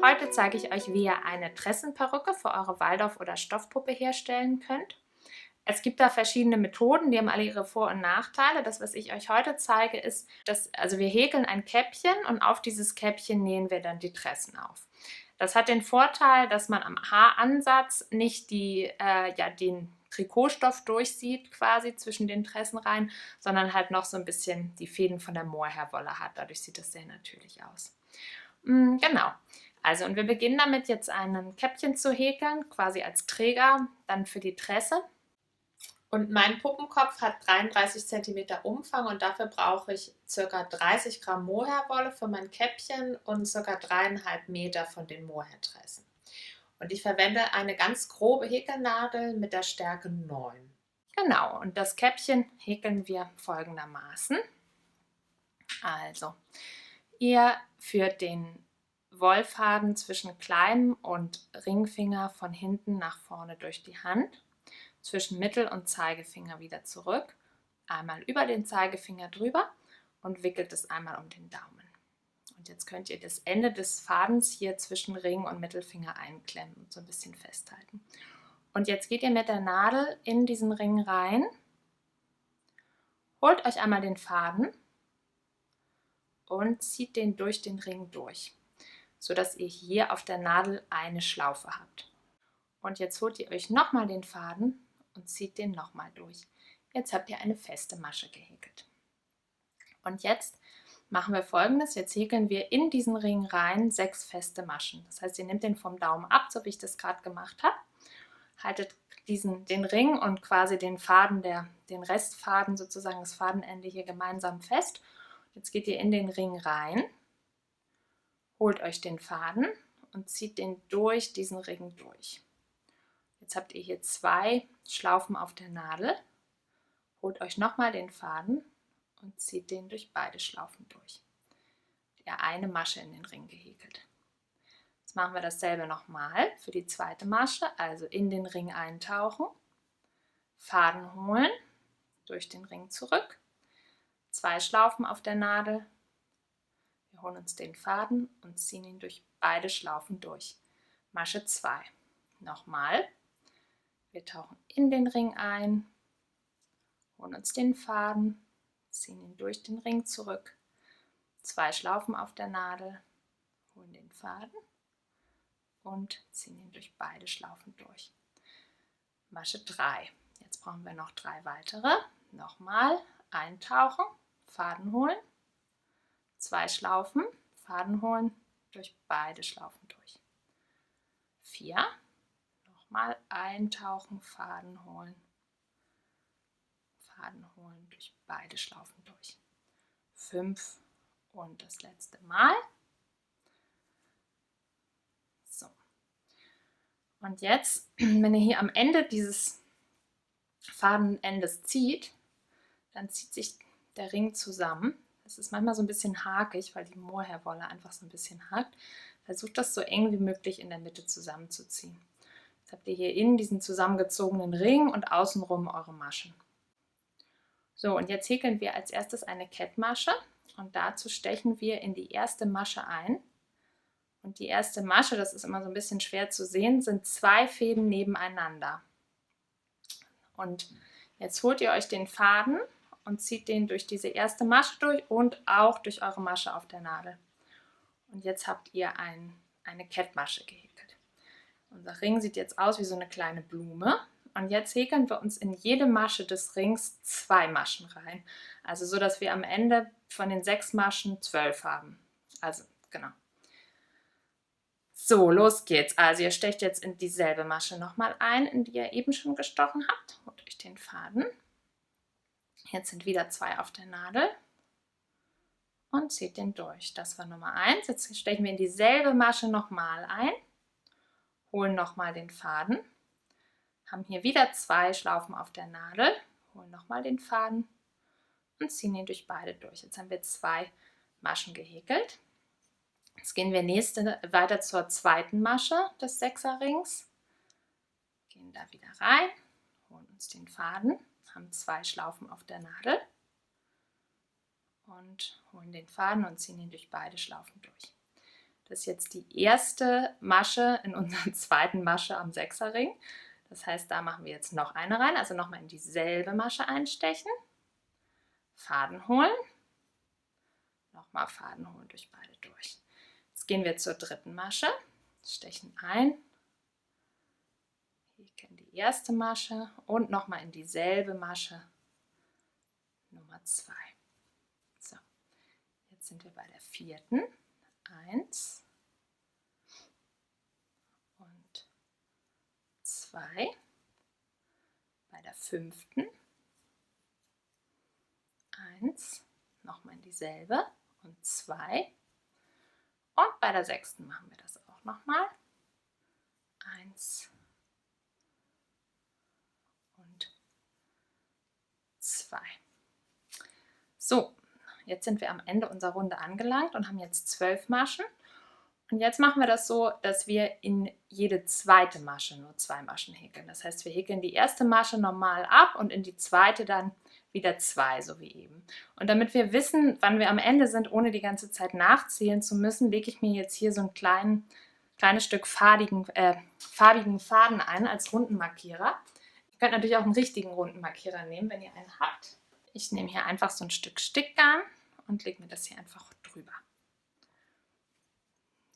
Heute zeige ich euch, wie ihr eine Tressenperücke für eure Waldorf- oder Stoffpuppe herstellen könnt. Es gibt da verschiedene Methoden, die haben alle ihre Vor- und Nachteile. Das, was ich euch heute zeige, ist, dass wir häkeln ein Käppchen und auf dieses Käppchen nähen wir dann die Tressen auf. Das hat den Vorteil, dass man am Haaransatz nicht den Trikotstoff durchsieht quasi zwischen den Tressen rein, sondern halt noch so ein bisschen die Fäden von der Mohairwolle hat. Dadurch sieht das sehr natürlich aus. Genau. Also, und wir beginnen damit, jetzt ein Käppchen zu häkeln, quasi als Träger, dann für die Tresse. Und mein Puppenkopf hat 33 cm Umfang und dafür brauche ich ca. 30 Gramm Mohairwolle für mein Käppchen und ca. 3,5 Meter von den Mohairtressen. Und ich verwende eine ganz grobe Häkelnadel mit der Stärke 9. Genau, und das Käppchen häkeln wir folgendermaßen. Also, ihr führt den Wollfaden zwischen kleinem und Ringfinger von hinten nach vorne durch die Hand, zwischen Mittel- und Zeigefinger wieder zurück, einmal über den Zeigefinger drüber und wickelt es einmal um den Daumen. Und jetzt könnt ihr das Ende des Fadens hier zwischen Ring und Mittelfinger einklemmen und so ein bisschen festhalten. Und jetzt geht ihr mit der Nadel in diesen Ring rein, holt euch einmal den Faden und zieht den durch den Ring durch, sodass ihr hier auf der Nadel eine Schlaufe habt. Und jetzt holt ihr euch nochmal den Faden und zieht den nochmal durch. Jetzt habt ihr eine feste Masche gehäkelt. Und jetzt machen wir Folgendes. Jetzt häkeln wir in diesen Ring rein 6 feste Maschen. Das heißt, ihr nehmt den vom Daumen ab, so wie ich das gerade gemacht habe. Haltet den Ring und quasi den Faden, den Restfaden sozusagen, das Fadenende hier gemeinsam fest. Jetzt geht ihr in den Ring rein, holt euch den Faden und zieht den durch diesen Ring durch. Jetzt habt ihr hier 2 Schlaufen auf der Nadel, holt euch nochmal den Faden und zieht den durch beide Schlaufen durch. Ihr eine Masche in den Ring gehäkelt. Jetzt machen wir dasselbe nochmal für die zweite Masche, also in den Ring eintauchen, Faden holen, durch den Ring zurück, 2 Schlaufen auf der Nadel, wir holen uns den Faden und ziehen ihn durch beide Schlaufen durch. Masche 2. Nochmal, wir tauchen in den Ring ein, holen uns den Faden, ziehen ihn durch den Ring zurück, 2 Schlaufen auf der Nadel, holen den Faden und ziehen ihn durch beide Schlaufen durch. Masche 3. Jetzt brauchen wir noch 3 weitere. Nochmal eintauchen, Faden holen, 2 Schlaufen, Faden holen, durch beide Schlaufen durch. 4. Nochmal eintauchen, Faden holen, durch beide Schlaufen durch. 5 und das letzte Mal. So. Und jetzt, wenn ihr hier am Ende dieses Fadenendes zieht, dann zieht sich der Ring zusammen. Das ist manchmal so ein bisschen hakig, weil die Mohairwolle einfach so ein bisschen hakt. Versucht das so eng wie möglich in der Mitte zusammenzuziehen. Jetzt habt ihr hier innen diesen zusammengezogenen Ring und außenrum eure Maschen. So, und jetzt häkeln wir als erstes eine Kettmasche und dazu stechen wir in die erste Masche ein. Und die erste Masche, das ist immer so ein bisschen schwer zu sehen, sind 2 Fäden nebeneinander. Und jetzt holt ihr euch den Faden und zieht den durch diese erste Masche durch und auch durch eure Masche auf der Nadel. Und jetzt habt ihr eine Kettmasche gehäkelt. Unser Ring sieht jetzt aus wie so eine kleine Blume. Und jetzt häkeln wir uns in jede Masche des Rings 2 Maschen rein. Also so, dass wir am Ende von den 6 Maschen 12 haben. Also, genau. So, los geht's. Also ihr stecht jetzt in dieselbe Masche nochmal ein, in die ihr eben schon gestochen habt. Holt euch den Faden. Jetzt sind wieder 2 auf der Nadel und zieht den durch. Das war Nummer 1. Jetzt stechen wir in dieselbe Masche nochmal ein, holen nochmal den Faden, haben hier wieder 2 Schlaufen auf der Nadel, holen nochmal den Faden und ziehen ihn durch beide durch. Jetzt haben wir 2 Maschen gehäkelt. Jetzt gehen wir weiter zur zweiten Masche des 6er Rings, gehen da wieder rein, holen uns den Faden, haben 2 Schlaufen auf der Nadel und holen den Faden und ziehen ihn durch beide Schlaufen durch. Das ist jetzt die erste Masche in unserer zweiten Masche am Sechserring. Das heißt, da machen wir jetzt noch eine rein, also nochmal in dieselbe Masche einstechen, Faden holen, nochmal Faden holen durch beide durch. Jetzt gehen wir zur dritten Masche, stechen ein, häkeln die erste Masche und nochmal in dieselbe Masche Nummer 2. So, jetzt sind wir bei der vierten. 1 und 2, bei der fünften 1, nochmal in dieselbe und 2 und bei der sechsten machen wir das auch nochmal 1 und 2. So, jetzt sind wir am Ende unserer Runde angelangt und haben jetzt 12 Maschen. Und jetzt machen wir das so, dass wir in jede zweite Masche nur 2 Maschen häkeln. Das heißt, wir häkeln die erste Masche normal ab und in die zweite dann wieder 2, so wie eben. Und damit wir wissen, wann wir am Ende sind, ohne die ganze Zeit nachzählen zu müssen, lege ich mir jetzt hier so ein kleines Stück farbigen Faden ein als Rundenmarkierer. Ihr könnt natürlich auch einen richtigen Rundenmarkierer nehmen, wenn ihr einen habt. Ich nehme hier einfach so ein Stück Stickgarn und lege mir das hier einfach drüber.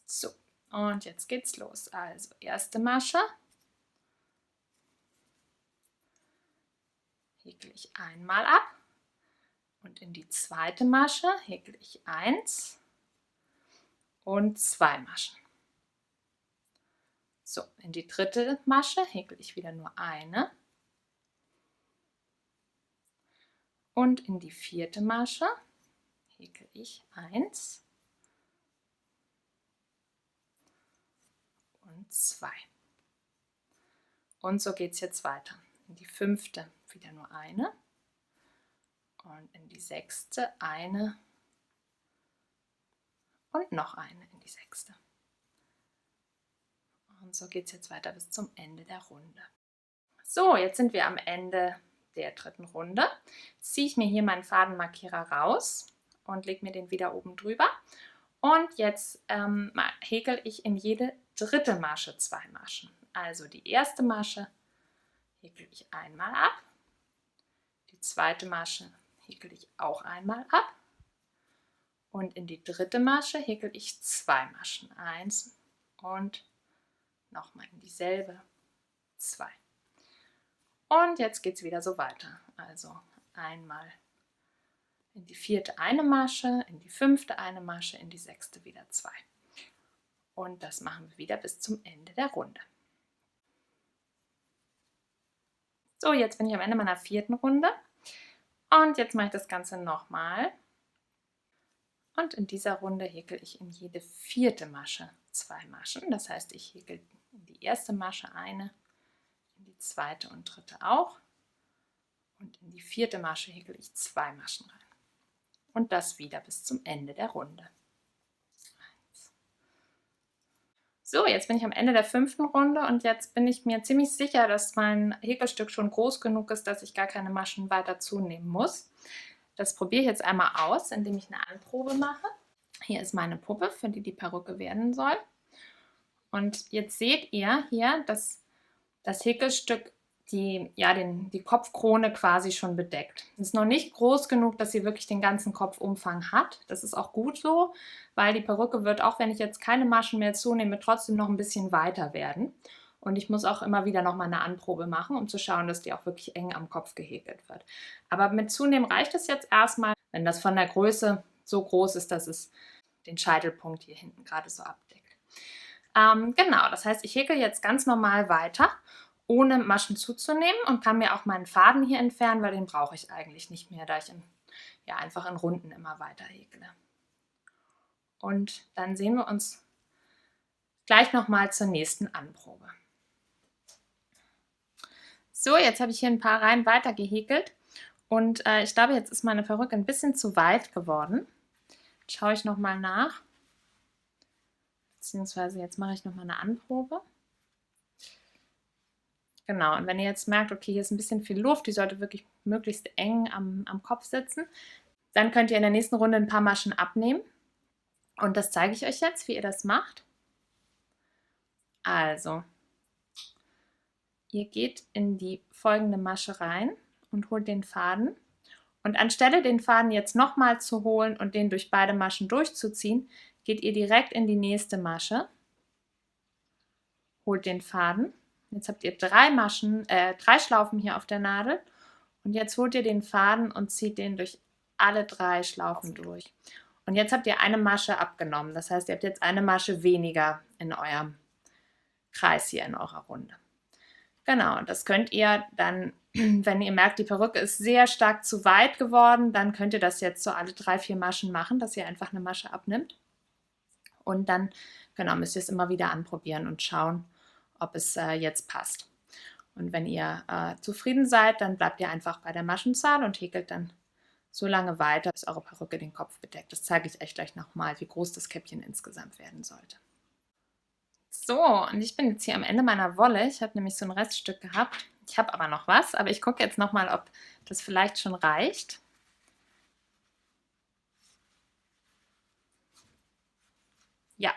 So, und jetzt geht's los. Also erste Masche. Häkle ich einmal ab und in die zweite Masche häkle ich 1 und 2 Maschen. So, in die dritte Masche häkle ich wieder nur eine und in die vierte Masche häkle ich 1 und 2. Und so geht es jetzt weiter. In die fünfte wieder nur eine und in die sechste eine und noch eine in die sechste. Und so geht es jetzt weiter bis zum Ende der Runde. So, jetzt sind wir am Ende der dritten Runde. Jetzt ziehe ich mir hier meinen Fadenmarkierer raus und lege mir den wieder oben drüber. Und jetzt häkel ich in jede dritte Masche 2 Maschen. Also die erste Masche häkel ich einmal ab. Die zweite Masche häkel ich auch einmal ab. Und in die dritte Masche häkel ich 2 Maschen. 1 und nochmal in dieselbe 2. Und jetzt geht es wieder so weiter. Also einmal in die vierte eine Masche, in die fünfte eine Masche, in die sechste wieder 2. Und das machen wir wieder bis zum Ende der Runde. So, jetzt bin ich am Ende meiner vierten Runde. Und jetzt mache ich das Ganze nochmal. Und in dieser Runde häkel ich in jede vierte Masche 2 Maschen. Das heißt, ich häkel in die erste Masche eine, in die zweite und dritte auch. Und in die vierte Masche häkel ich 2 Maschen rein. Und das wieder bis zum Ende der Runde. So, jetzt bin ich am Ende der fünften Runde und jetzt bin ich mir ziemlich sicher, dass mein Häkelstück schon groß genug ist, dass ich gar keine Maschen weiter zunehmen muss. Das probiere ich jetzt einmal aus, indem ich eine Anprobe mache. Hier ist meine Puppe, für die die Perücke werden soll. Und jetzt seht ihr hier, dass das Häkelstück die Kopfkrone quasi schon bedeckt. Es ist noch nicht groß genug, dass sie wirklich den ganzen Kopfumfang hat. Das ist auch gut so, weil die Perücke wird, auch wenn ich jetzt keine Maschen mehr zunehme, trotzdem noch ein bisschen weiter werden. Und ich muss auch immer wieder nochmal eine Anprobe machen, um zu schauen, dass die auch wirklich eng am Kopf gehäkelt wird. Aber mit Zunehmen reicht es jetzt erstmal, wenn das von der Größe so groß ist, dass es den Scheitelpunkt hier hinten gerade so abdeckt. Genau, das heißt, ich häkel jetzt ganz normal weiter, ohne Maschen zuzunehmen und kann mir auch meinen Faden hier entfernen, weil den brauche ich eigentlich nicht mehr, da ich einfach in Runden immer weiter häkle. Und dann sehen wir uns gleich nochmal zur nächsten Anprobe. So, jetzt habe ich hier ein paar Reihen weiter gehäkelt und ich glaube, jetzt ist meine Perücke ein bisschen zu weit geworden. Jetzt schaue ich nochmal nach, beziehungsweise jetzt mache ich nochmal eine Anprobe. Genau, und wenn ihr jetzt merkt, okay, hier ist ein bisschen viel Luft, die sollte wirklich möglichst eng am Kopf sitzen, dann könnt ihr in der nächsten Runde ein paar Maschen abnehmen Und das zeige ich euch jetzt, wie ihr das macht. Also, ihr geht in die folgende Masche rein und holt den Faden. Und anstelle den Faden jetzt nochmal zu holen und den durch beide Maschen durchzuziehen, geht ihr direkt in die nächste Masche, holt den Faden. Jetzt habt ihr drei Schlaufen hier auf der Nadel und jetzt holt ihr den Faden und zieht den durch alle 3 Schlaufen durch. Und jetzt habt ihr eine Masche abgenommen. Das heißt, ihr habt jetzt eine Masche weniger in eurem Kreis hier in eurer Runde. Genau, und das könnt ihr dann, wenn ihr merkt, die Perücke ist sehr stark zu weit geworden, dann könnt ihr das jetzt so alle 3, 4 Maschen machen, dass ihr einfach eine Masche abnimmt. Und dann, genau, müsst ihr es immer wieder anprobieren und schauen, ob es jetzt passt. Und wenn ihr zufrieden seid, dann bleibt ihr einfach bei der Maschenzahl und häkelt dann so lange weiter, bis eure Perücke den Kopf bedeckt. Das zeige ich euch gleich nochmal, wie groß das Käppchen insgesamt werden sollte. So, und ich bin jetzt hier am Ende meiner Wolle. Ich habe nämlich so ein Reststück gehabt. Ich habe aber noch was, aber ich gucke jetzt nochmal, ob das vielleicht schon reicht. Ja,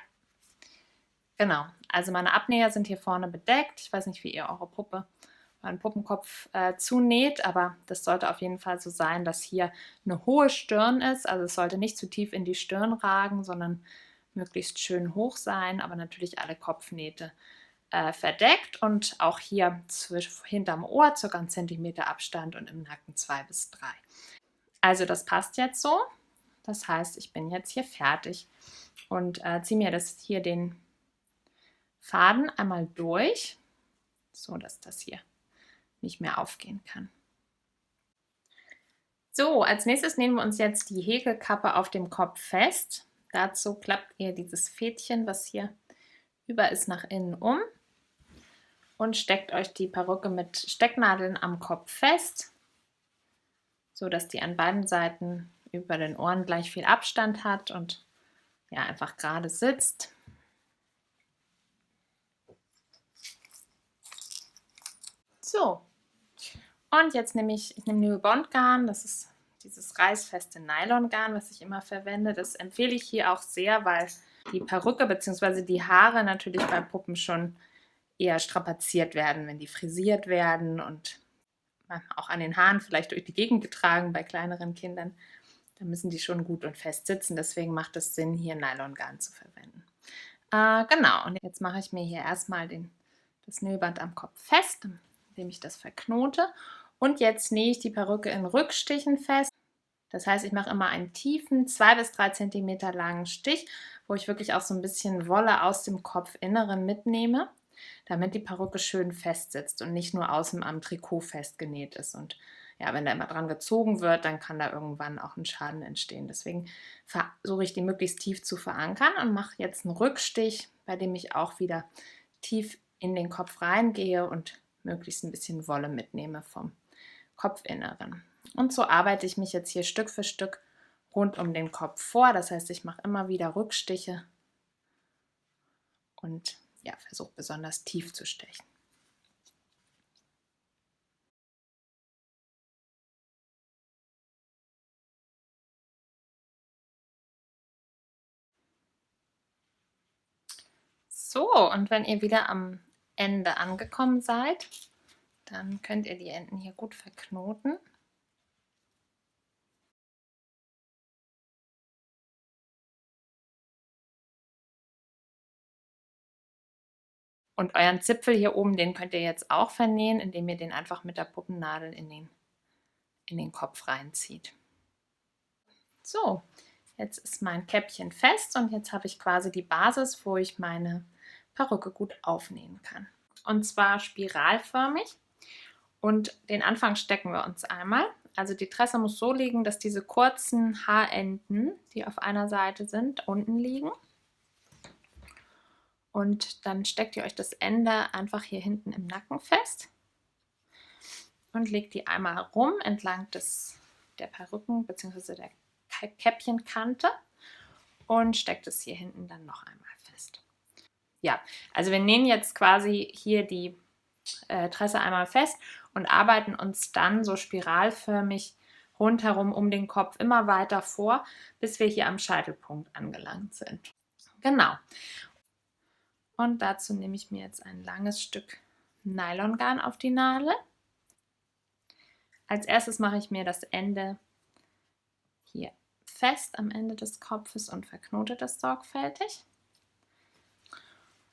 genau. Also meine Abnäher sind hier vorne bedeckt. Ich weiß nicht, wie ihr eure Puppe, euren Puppenkopf zunäht, aber das sollte auf jeden Fall so sein, dass hier eine hohe Stirn ist. Also es sollte nicht zu tief in die Stirn ragen, sondern möglichst schön hoch sein, aber natürlich alle Kopfnähte verdeckt und auch hier hinterm Ohr ca. 1 cm Abstand und im Nacken 2 bis 3. Also das passt jetzt so. Das heißt, ich bin jetzt hier fertig und ziehe mir hier den Faden einmal durch, so dass das hier nicht mehr aufgehen kann. So, als nächstes nehmen wir uns jetzt die Häkelkappe auf dem Kopf fest. Dazu klappt ihr dieses Fädchen, was hier über ist, nach innen um und steckt euch die Perücke mit Stecknadeln am Kopf fest, so dass die an beiden Seiten über den Ohren gleich viel Abstand hat und ja, einfach gerade sitzt. So, und jetzt nehme ich New Bond Garn, das ist dieses reißfeste Nylongarn, was ich immer verwende. Das empfehle ich hier auch sehr, weil die Perücke bzw. die Haare natürlich bei Puppen schon eher strapaziert werden, wenn die frisiert werden und auch an den Haaren vielleicht durch die Gegend getragen bei kleineren Kindern. Da müssen die schon gut und fest sitzen, deswegen macht es Sinn, hier Nylongarn zu verwenden. Genau, und jetzt mache ich mir hier erstmal das Nähband am Kopf fest, indem ich das verknote. Und jetzt nähe ich die Perücke in Rückstichen fest. Das heißt, ich mache immer einen tiefen 2 bis 3 cm langen Stich, wo ich wirklich auch so ein bisschen Wolle aus dem Kopfinneren mitnehme, damit die Perücke schön fest sitzt und nicht nur außen am Trikot festgenäht ist. Und ja, wenn da immer dran gezogen wird, dann kann da irgendwann auch ein Schaden entstehen. Deswegen versuche ich die möglichst tief zu verankern und mache jetzt einen Rückstich, bei dem ich auch wieder tief in den Kopf reingehe und möglichst ein bisschen Wolle mitnehme vom Kopfinneren. Und so arbeite ich mich jetzt hier Stück für Stück rund um den Kopf vor. Das heißt, ich mache immer wieder Rückstiche und ja, versuche besonders tief zu stechen. So, und wenn ihr wieder am Ende angekommen seid, dann könnt ihr die Enden hier gut verknoten. Und euren Zipfel hier oben, den könnt ihr jetzt auch vernähen, indem ihr den einfach mit der Puppennadel in den Kopf reinzieht. So, jetzt ist mein Käppchen fest und jetzt habe ich quasi die Basis, wo ich meine Perücke gut aufnähen kann. Und zwar spiralförmig. Und den Anfang stecken wir uns einmal. Also die Tresse muss so liegen, dass diese kurzen Haarenden, die auf einer Seite sind, unten liegen. Und dann steckt ihr euch das Ende einfach hier hinten im Nacken fest und legt die einmal rum entlang der Perücken bzw. der Käppchenkante und steckt es hier hinten dann noch einmal fest. Ja, also wir nähen jetzt quasi hier die Tresse einmal fest und arbeiten uns dann so spiralförmig rundherum um den Kopf immer weiter vor, bis wir hier am Scheitelpunkt angelangt sind. Genau. Und dazu nehme ich mir jetzt ein langes Stück Nylongarn auf die Nadel. Als erstes mache ich mir das Ende hier fest am Ende des Kopfes und verknote das sorgfältig.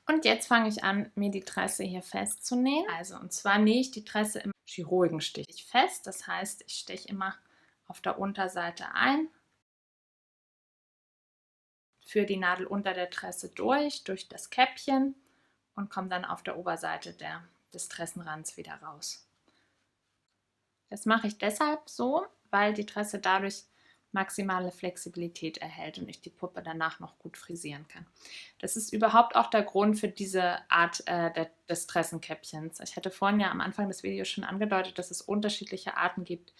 Und jetzt fange ich an, mir die Tresse hier festzunähen. Also, und zwar nähe ich die Tresse im Chirurgenstich fest. Das heißt, ich steche immer auf der Unterseite ein, führe die Nadel unter der Tresse durch das Käppchen und komme dann auf der Oberseite des Tressenrands wieder raus. Das mache ich deshalb so, weil die Tresse dadurch maximale Flexibilität erhält und ich die Puppe danach noch gut frisieren kann. Das ist überhaupt auch der Grund für diese Art des Tressenkäppchens. Ich hatte vorhin ja am Anfang des Videos schon angedeutet, dass es unterschiedliche Arten gibt,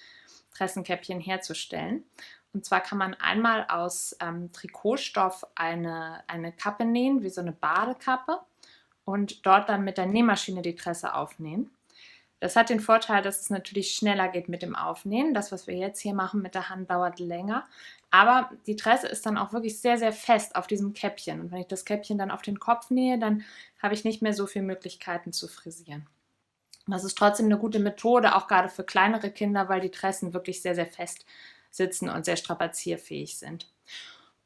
Tressenkäppchen herzustellen. Und zwar kann man einmal aus Trikotstoff eine Kappe nähen, wie so eine Badekappe, und dort dann mit der Nähmaschine die Tresse aufnähen. Das hat den Vorteil, dass es natürlich schneller geht mit dem Aufnähen. Das, was wir jetzt hier machen mit der Hand, dauert länger. Aber die Tresse ist dann auch wirklich sehr, sehr fest auf diesem Käppchen. Und wenn ich das Käppchen dann auf den Kopf nähe, dann habe ich nicht mehr so viele Möglichkeiten zu frisieren. Das ist trotzdem eine gute Methode, auch gerade für kleinere Kinder, weil die Tressen wirklich sehr, sehr fest sitzen und sehr strapazierfähig sind.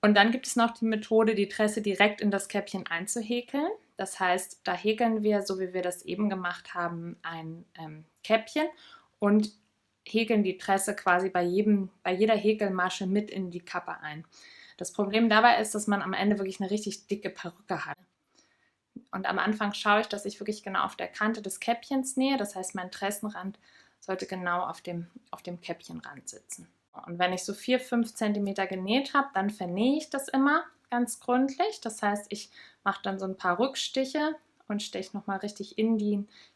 Und dann gibt es noch die Methode, die Tresse direkt in das Käppchen einzuhäkeln. Das heißt, da häkeln wir, so wie wir das eben gemacht haben, ein Käppchen und häkeln die Tresse quasi bei jeder Häkelmasche mit in die Kappe ein. Das Problem dabei ist, dass man am Ende wirklich eine richtig dicke Perücke hat. Und am Anfang schaue ich, dass ich wirklich genau auf der Kante des Käppchens nähe. Das heißt, mein Tressenrand sollte genau auf dem Käppchenrand sitzen. Und wenn ich so 4-5 cm genäht habe, dann vernähe ich das immer ganz gründlich. Das heißt, ich mache dann so ein paar Rückstiche und steche nochmal richtig in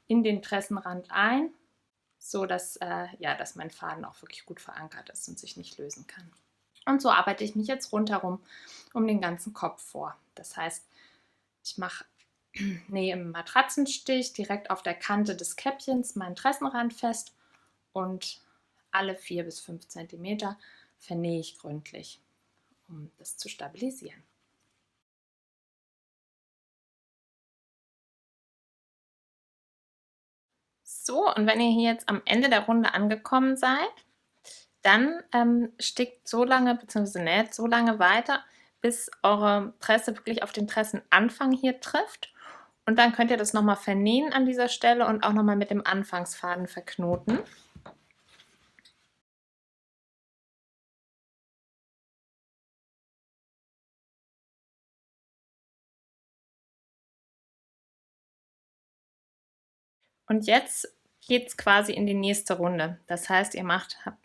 den Tressenrand ein, so dass mein Faden auch wirklich gut verankert ist und sich nicht lösen kann. Und so arbeite ich mich jetzt rundherum um den ganzen Kopf vor. Das heißt, ich nähe im Matratzenstich direkt auf der Kante des Käppchens meinen Tressenrand fest und alle 4 bis 5 cm vernähe ich gründlich, um das zu stabilisieren. So, und wenn ihr hier jetzt am Ende der Runde angekommen seid, dann stickt so lange bzw. näht so lange weiter, bis eure Tresse wirklich auf den Tressenanfang hier trifft. Und dann könnt ihr das nochmal vernähen an dieser Stelle und auch nochmal mit dem Anfangsfaden verknoten. Und jetzt geht es quasi in die nächste Runde. Das heißt,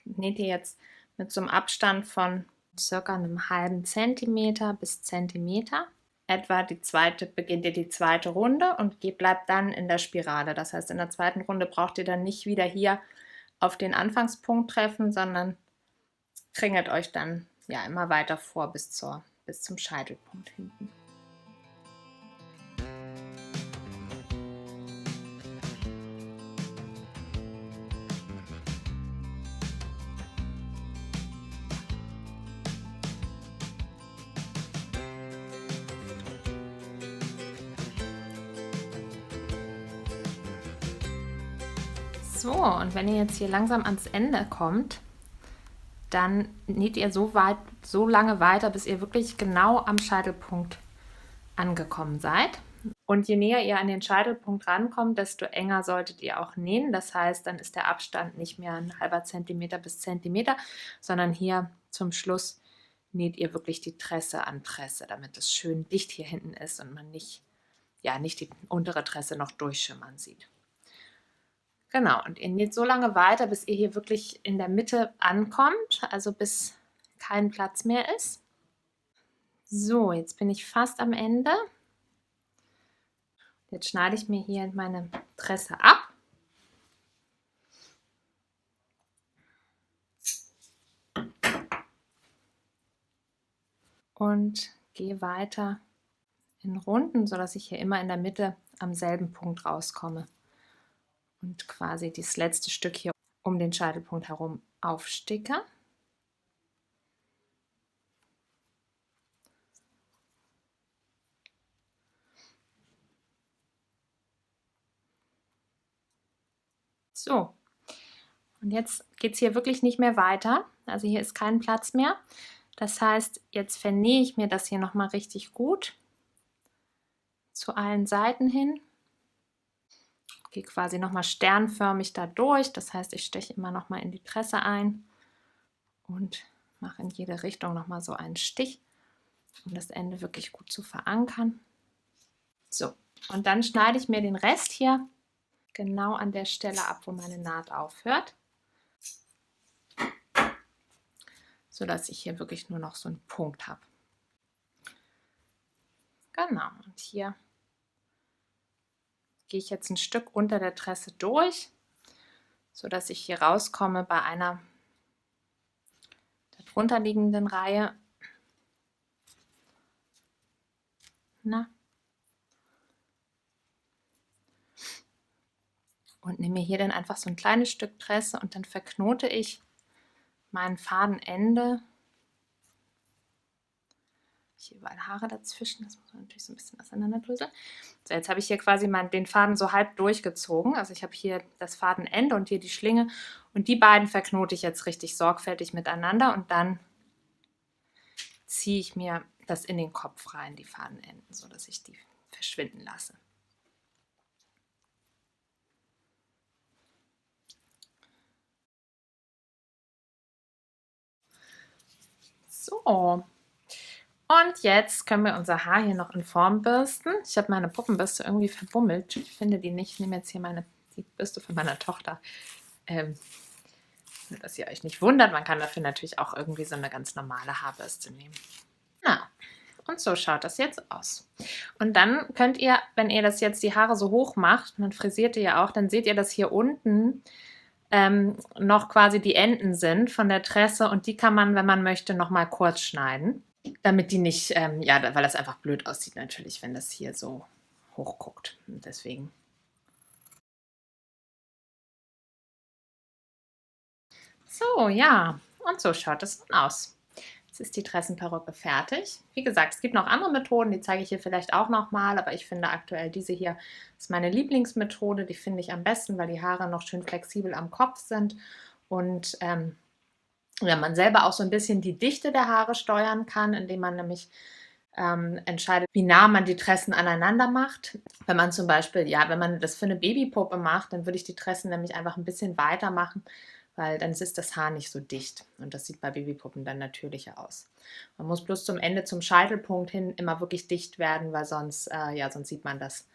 näht ihr jetzt mit so einem Abstand von circa einem halben Zentimeter bis Zentimeter. Beginnt ihr die zweite Runde und bleibt dann in der Spirale. Das heißt, in der zweiten Runde braucht ihr dann nicht wieder hier auf den Anfangspunkt treffen, sondern kringelt euch dann ja immer weiter vor bis zum Scheitelpunkt hinten. So, und wenn ihr jetzt hier langsam ans Ende kommt, dann näht ihr so lange weiter, bis ihr wirklich genau am Scheitelpunkt angekommen seid. Und je näher ihr an den Scheitelpunkt rankommt, desto enger solltet ihr auch nähen. Das heißt, dann ist der Abstand nicht mehr ein halber Zentimeter bis Zentimeter, sondern hier zum Schluss näht ihr wirklich die Tresse an Tresse, damit es schön dicht hier hinten ist und man nicht die untere Tresse noch durchschimmern sieht. Genau, und ihr näht so lange weiter, bis ihr hier wirklich in der Mitte ankommt, also bis kein Platz mehr ist. So, jetzt bin ich fast am Ende. Jetzt schneide ich mir hier meine Tresse ab. Und gehe weiter in Runden, sodass ich hier immer in der Mitte am selben Punkt rauskomme. Und quasi das letzte Stück hier um den Scheitelpunkt herum aufsticke. So, und jetzt geht es hier wirklich nicht mehr weiter. Also hier ist kein Platz mehr. Das heißt, jetzt vernähe ich mir das hier nochmal richtig gut zu allen Seiten hin. Gehe quasi nochmal sternförmig da durch. Das heißt, ich steche immer nochmal in die Tresse ein und mache in jede Richtung nochmal so einen Stich, um das Ende wirklich gut zu verankern. So, und dann schneide ich mir den Rest hier genau an der Stelle ab, wo meine Naht aufhört, sodass ich hier wirklich nur noch so einen Punkt habe. Genau, und hier gehe ich jetzt ein Stück unter der Tresse durch, sodass ich hier rauskomme bei einer der drunter liegenden Reihe. Na? Und nehme mir hier dann einfach so ein kleines Stück Tresse und dann verknote ich mein Fadenende. Hier überall Haare dazwischen, das muss man natürlich so ein bisschen auseinanderdröseln. So, jetzt habe ich hier quasi den Faden so halb durchgezogen. Also ich habe hier das Fadenende und hier die Schlinge und die beiden verknote ich jetzt richtig sorgfältig miteinander und dann ziehe ich mir das in den Kopf rein, die Fadenenden, sodass ich die verschwinden lasse. So, und jetzt können wir unser Haar hier noch in Form bürsten. Ich habe meine Puppenbürste irgendwie verbummelt. Ich finde die nicht. Ich nehme jetzt hier die Bürste von meiner Tochter. Dass ihr euch nicht wundert, man kann dafür natürlich auch irgendwie so eine ganz normale Haarbürste nehmen. Na, und so schaut das jetzt aus. Und dann könnt ihr, wenn ihr das jetzt die Haare so hoch macht, man frisiert die ja auch, dann seht ihr, dass hier unten noch quasi die Enden sind von der Tresse und die kann man, wenn man möchte, noch mal kurz schneiden, damit die nicht, ja, weil das einfach blöd aussieht natürlich, wenn das hier so hoch guckt. Und deswegen. So, ja, und so schaut es nun aus. Jetzt ist die Tressenperücke fertig. Wie gesagt, es gibt noch andere Methoden, die zeige ich hier vielleicht auch nochmal, aber ich finde aktuell diese hier ist meine Lieblingsmethode. Die finde ich am besten, weil die Haare noch schön flexibel am Kopf sind und ja, man selber auch so ein bisschen die Dichte der Haare steuern kann, indem man nämlich entscheidet, wie nah man die Tressen aneinander macht. Wenn man zum Beispiel, ja, wenn man das für eine Babypuppe macht, dann würde ich die Tressen nämlich einfach ein bisschen weiter machen, weil dann ist das Haar nicht so dicht und das sieht bei Babypuppen dann natürlicher aus. Man muss bloß zum Ende, zum Scheitelpunkt hin immer wirklich dicht werden, weil sonst, ja, sonst sieht man das,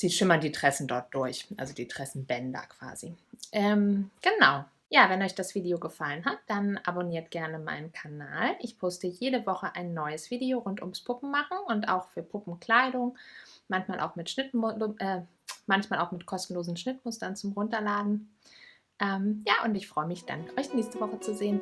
schimmern die Tressen dort durch, also die Tressenbänder quasi. Genau. Ja, wenn euch das Video gefallen hat, dann abonniert gerne meinen Kanal. Ich poste jede Woche ein neues Video rund ums Puppenmachen und auch für Puppenkleidung, manchmal auch mit manchmal auch mit kostenlosen Schnittmustern zum Runterladen. Ja, und ich freue mich dann, euch nächste Woche zu sehen.